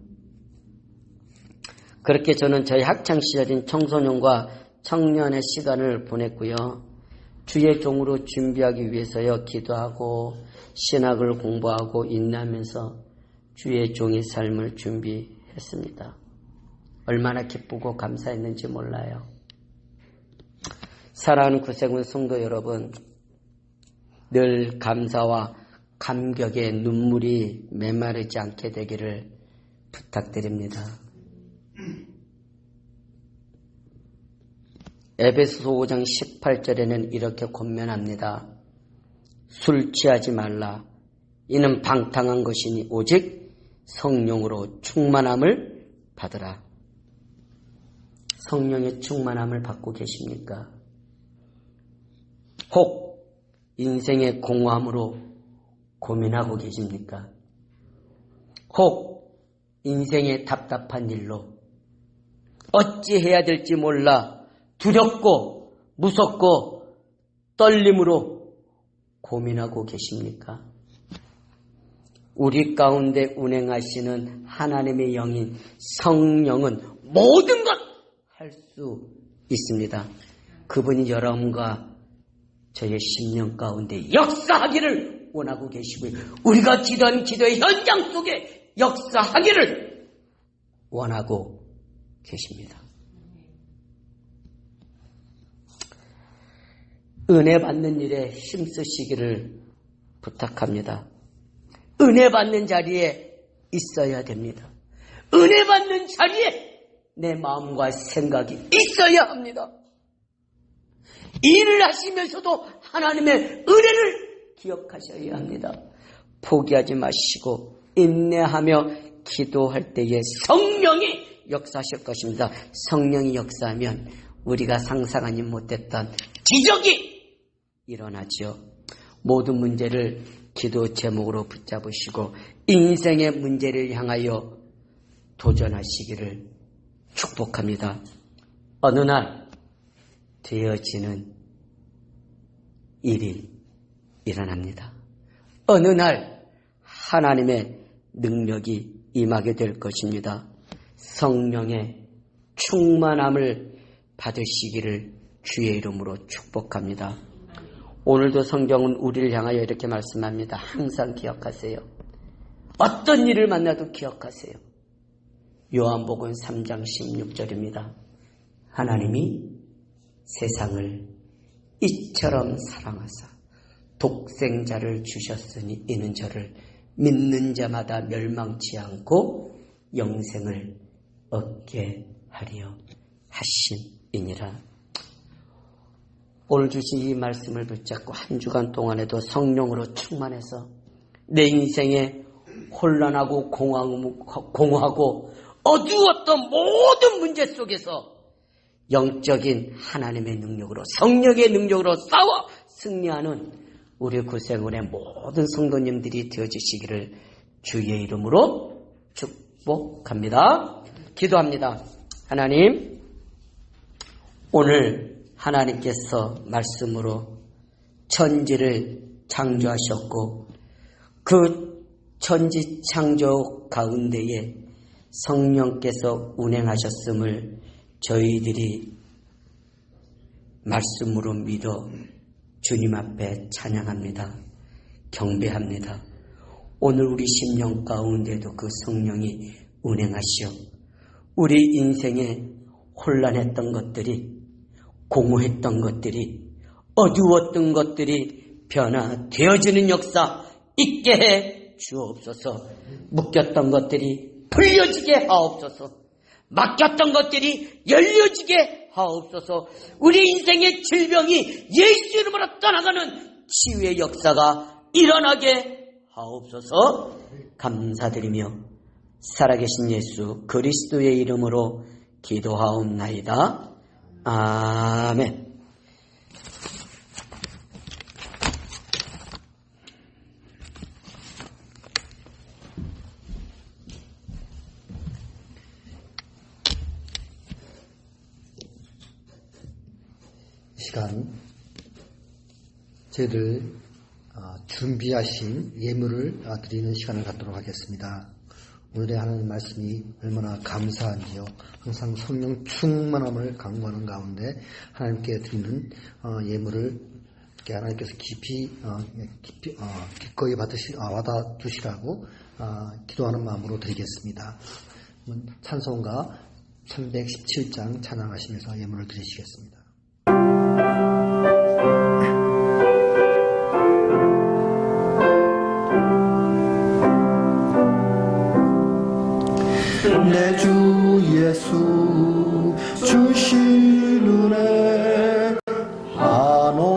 그렇게 저는 저희 학창시절인 청소년과 청년의 시간을 보냈고요. 주의 종으로 준비하기 위해서요. 기도하고 신학을 공부하고 인내하면서 주의 종의 삶을 준비했습니다. 얼마나 기쁘고 감사했는지 몰라요. 사랑하는 구세군 성도 여러분, 늘 감사와 감격의 눈물이 메마르지 않게 되기를 부탁드립니다. 에베소서 5장 18절에는 이렇게 권면합니다. 술 취하지 말라. 이는 방탕한 것이니 오직 성령으로 충만함을 받으라. 성령의 충만함을 받고 계십니까? 혹 인생의 공허함으로 고민하고 계십니까? 혹 인생의 답답한 일로 어찌해야 될지 몰라 두렵고 무섭고 떨림으로 고민하고 계십니까? 우리 가운데 운행하시는 하나님의 영인 성령은 모든 것 할 수 있습니다. 그분이 여러분과 저의 심령 가운데 역사하기를 원하고 계시고요. 우리가 기도한 기도의 현장 속에 역사하기를 원하고 계십니다. 은혜 받는 일에 힘쓰시기를 부탁합니다. 은혜 받는 자리에 있어야 됩니다. 은혜 받는 자리에 내 마음과 생각이 있어야 합니다. 일을 하시면서도 하나님의 은혜를 기억하셔야 합니다. 포기하지 마시고 인내하며 기도할 때에 성령이 역사하실 것입니다. 성령이 역사하면 우리가 상상하지 못했던 기적이 일어나죠. 모든 문제를 기도 제목으로 붙잡으시고 인생의 문제를 향하여 도전하시기를 축복합니다. 어느 날 되어지는 일이 일어납니다. 어느 날 하나님의 능력이 임하게 될 것입니다. 성령의 충만함을 받으시기를 주의 이름으로 축복합니다. 오늘도 성경은 우리를 향하여 이렇게 말씀합니다. 항상 기억하세요. 어떤 일을 만나도 기억하세요. 요한복음 3장 16절입니다. 하나님이 세상을 이처럼 사랑하사 독생자를 주셨으니 이는 저를 믿는 자마다 멸망치 않고 영생을 얻게 하려 하심이니라. 오늘 주신 이 말씀을 붙잡고 한 주간 동안에도 성령으로 충만해서 내 인생에 혼란하고 공허하고 어두웠던 모든 문제 속에서 영적인 하나님의 능력으로 성령의 능력으로 싸워 승리하는 우리 구세군의 모든 성도님들이 되어주시기를 주의 이름으로 축복합니다. 기도합니다. 하나님, 오늘 하나님께서 말씀으로 천지를 창조하셨고 그 천지 창조 가운데에 성령께서 운행하셨음을 저희들이 말씀으로 믿어 주님 앞에 찬양합니다. 경배합니다. 오늘 우리 심령 가운데도 그 성령이 운행하시어 우리 인생에 혼란했던 것들이, 공허했던 것들이, 어두웠던 것들이 변화되어지는 역사 있게 해 주옵소서. 묶였던 것들이 풀려지게 하옵소서. 막혔던 것들이 열려지게 하옵소서. 우리 인생의 질병이 예수 이름으로 떠나가는 치유의 역사가 일어나게 하옵소서. 감사드리며 살아계신 예수 그리스도의 이름으로 기도하옵나이다. 아멘. 시간 저희들 준비하신 예물을 드리는 시간을 갖도록 하겠습니다. 오늘의 하나님 말씀이 얼마나 감사한지요. 항상 성령 충만함을 강구하는 가운데 하나님께 드리는 예물을 이렇게 하나님께서 기꺼이 받아주시라고 기도하는 마음으로 드리겠습니다. 찬송가 317장 찬양하시면서 예물을 드리시겠습니다. 내 주 예수 주신 은혜 한없건만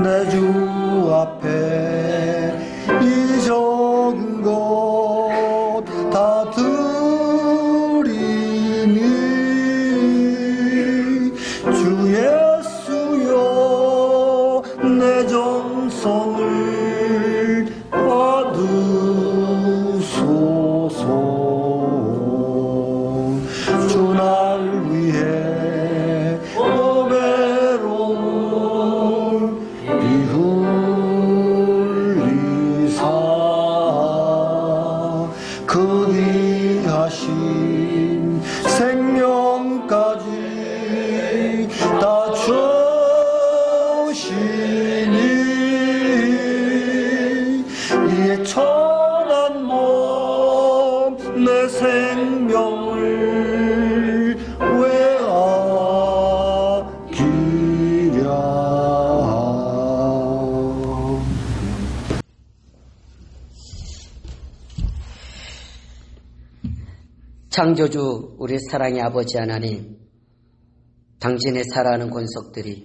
내 주 앞에 이 적은 것 다 드리니 주 예수여 내 정성을 받으소서. 창조주 우리 사랑의 아버지 하나님, 당신의 사랑하는 권속들이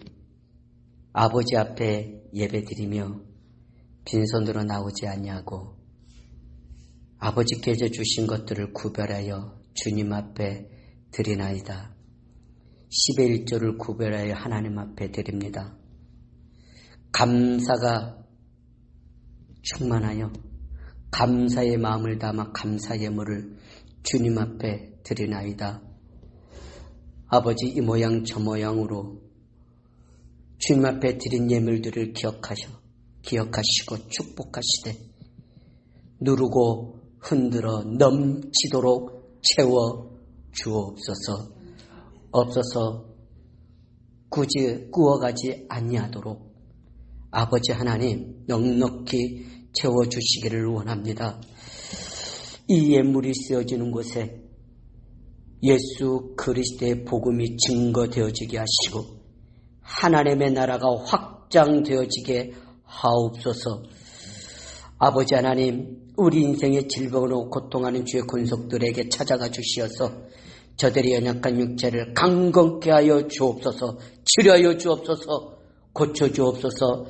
아버지 앞에 예배드리며 빈손으로 나오지 아니하고 아버지께서 주신 것들을 구별하여 주님 앞에 드리나이다. 10의 1조를 구별하여 하나님 앞에 드립니다. 감사가 충만하여 감사의 마음을 담아 감사 예물을 주님 앞에 드리나이다. 아버지, 이 모양 저 모양으로 주님 앞에 드린 예물들을 기억하시고 축복하시되 누르고 흔들어 넘치도록 채워 주옵소서. 없어서 구워가지 아니하도록 아버지 하나님 넉넉히 채워주시기를 원합니다. 이 예물이 쓰여지는 곳에 예수 그리스도의 복음이 증거되어지게 하시고 하나님의 나라가 확장되어지게 하옵소서. 아버지 하나님, 우리 인생의 질병으로 고통하는 주의 권속들에게 찾아가 주시어서 저들의 연약한 육체를 강건케 하여 주옵소서. 치료하여 주옵소서. 고쳐 주옵소서.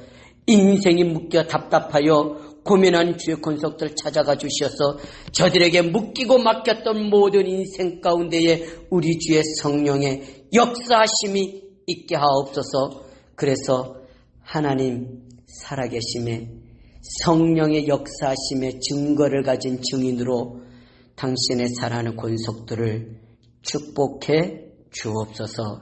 인생이 묶여 답답하여 고민한 주의 권속들 찾아가 주셔서 저들에게 묶이고 맡겼던 모든 인생 가운데에 우리 주의 성령의 역사하심이 있게 하옵소서. 그래서 하나님 살아계심에 성령의 역사하심의 증거를 가진 증인으로 당신의 사랑하는 권속들을 축복해 주옵소서.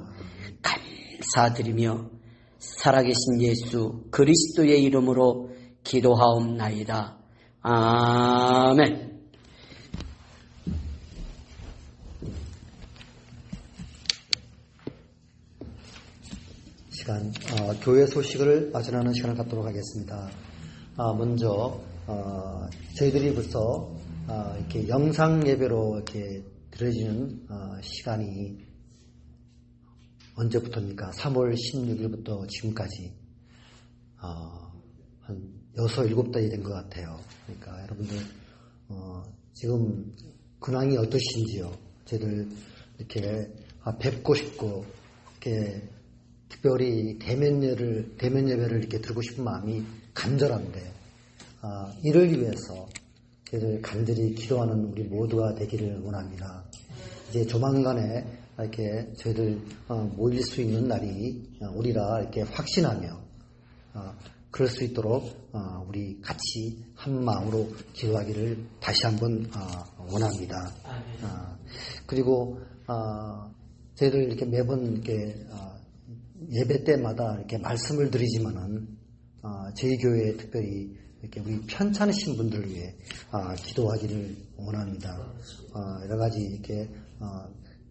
감사드리며 살아계신 예수 그리스도의 이름으로 기도하옵나이다. 아멘. 교회 소식을 전하는 시간을 갖도록 하겠습니다. 먼저 저희들이 벌써 이렇게 영상 예배로 이렇게 드려지는 시간이 언제부터입니까? 3월 16일부터 지금까지 한 6, 7달이 된 것 같아요. 그러니까 여러분들 지금 근황이 어떠신지요? 저희들 이렇게 뵙고 싶고 이렇게 특별히 대면 예배를 이렇게 드리고 싶은 마음이 간절한데 이를 위해서 저희들 간절히 기도하는 우리 모두가 되기를 원합니다. 이제 조만간에 이렇게 저희들 모일 수 있는 날이 오리라 이렇게 확신하며 그럴 수 있도록 우리 같이 한 마음으로 기도하기를 다시 한번 원합니다. 그리고 저희들 이렇게 매번 이렇게 예배 때마다 이렇게 말씀을 드리지만은 저희 교회에 특별히 이렇게 우리 편찮으신 분들을 위해 기도하기를 원합니다. 여러 가지 이렇게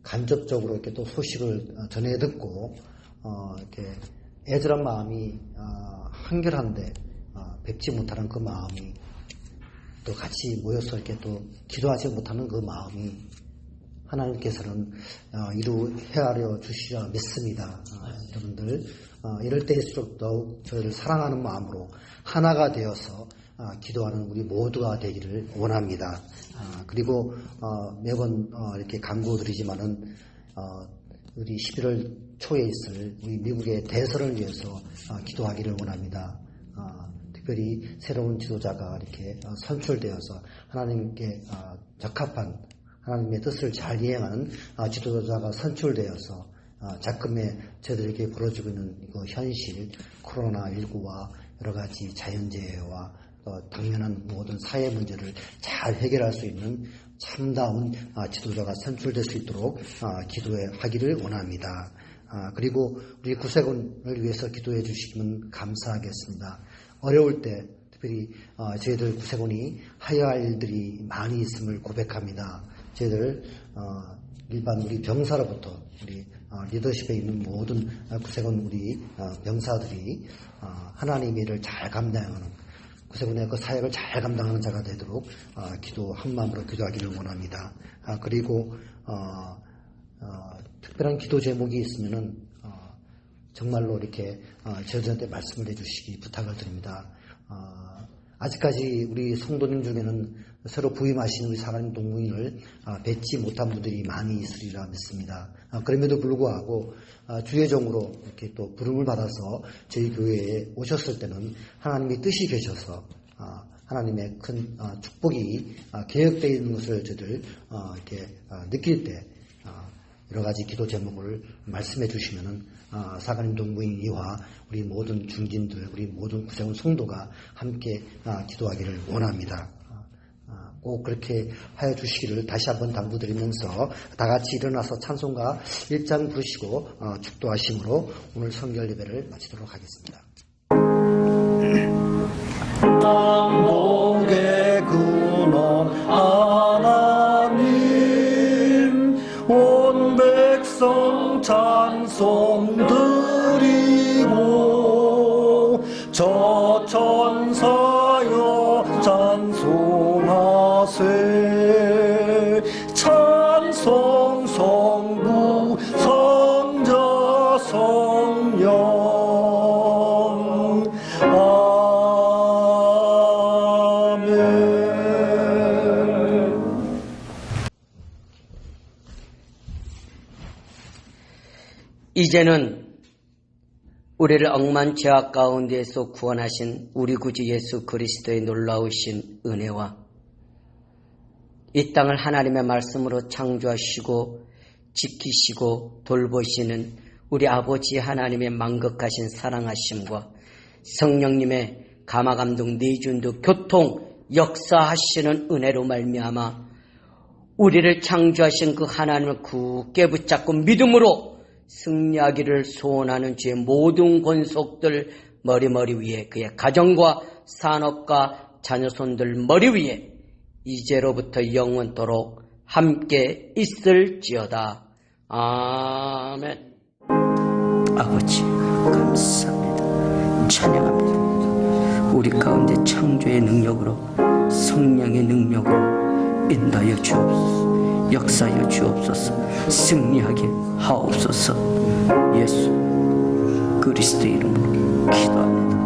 간접적으로 이렇게 또 소식을 전해 듣고 이렇게 애절한 마음이 한결한데 뵙지 못하는 그 마음이 또 같이 모여서 이렇게 또 기도하지 못하는 그 마음이 하나님께서는 헤아려 주시려 믿습니다. 여러분들 이럴 때일수록 더욱 저희를 사랑하는 마음으로 하나가 되어서 기도하는 우리 모두가 되기를 원합니다. 그리고 매번 이렇게 강구드리지만은 우리 11월 초에 있을 우리 미국의 대선을 위해서 기도하기를 원합니다. 특별히 새로운 지도자가 이렇게 선출되어서 하나님께 적합한 하나님의 뜻을 잘 이행하는 지도자가 선출되어서 작금에 저들에게 벌어지고 있는 그 현실, 코로나19와 여러 가지 자연재해와 당면한 모든 사회 문제를 잘 해결할 수 있는 참다운 지도자가 선출될 수 있도록 기도하기를 원합니다. 그리고 우리 구세군을 위해서 기도해 주시면 감사하겠습니다. 어려울 때 특별히 저희들 구세군이 하여야 할 일들이 많이 있음을 고백합니다. 저희들 일반 우리 병사로부터 우리 리더십에 있는 모든 구세군 우리 병사들이 하나님의 일을 잘 감당하는 구세군의 그 사역을 잘 감당하는 자가 되도록 기도 한 마음으로 기도하기를 원합니다. 그리고 특별한 기도 제목이 있으면은 정말로 이렇게 저희들한테 말씀을 해주시기 부탁을 드립니다. 아직까지 우리 성도님 중에는 새로 부임하신 우리 사랑하는 동무인을 뵙지 못한 분들이 많이 있으리라 믿습니다. 그럼에도 불구하고 주예종으로 이렇게 또 부름을 받아서 저희 교회에 오셨을 때는 하나님의 뜻이 계셔서 하나님의 큰 축복이 계획되어 있는 것을 저희들 이렇게 느낄 때 여러 가지 기도 제목을 말씀해 주시면은 사가님 동무인이와 우리 모든 중진들, 우리 모든 구세군 성도가 함께 기도하기를 원합니다. 꼭 그렇게 하여 주시기를 다시 한번 당부드리면서 다 같이 일어나서 찬송가 1장 부르시고 축도하심으로 오늘 성결 예배를 마치도록 하겠습니다. 땅복의 근원 하나님 온 백성 찬송 드리고 저 천사여 찬송하세 찬송 성부 성자 성령 이제는 우리를 억만 죄악 가운데에서 구원하신 우리 구주 예수 그리스도의 놀라우신 은혜와 이 땅을 하나님의 말씀으로 창조하시고 지키시고 돌보시는 우리 아버지 하나님의 만극하신 사랑하심과 성령님의 감화감동 내준도 교통 역사하시는 은혜로 말미암아 우리를 창조하신 그 하나님을 굳게 붙잡고 믿음으로 승리하기를 소원하는 주의 모든 권속들 머리 위에 그의 가정과 산업과 자녀손들 머리 위에 이제로부터 영원토록 함께 있을지어다. 아멘. 아버지 감사합니다. 찬양합니다. 우리 가운데 창조의 능력으로 성령의 능력으로 인도하여 주옵소서. 역사하여 주옵소서. 승리하게 하옵소서. 예수 그리스도 이름으로 기도합니다.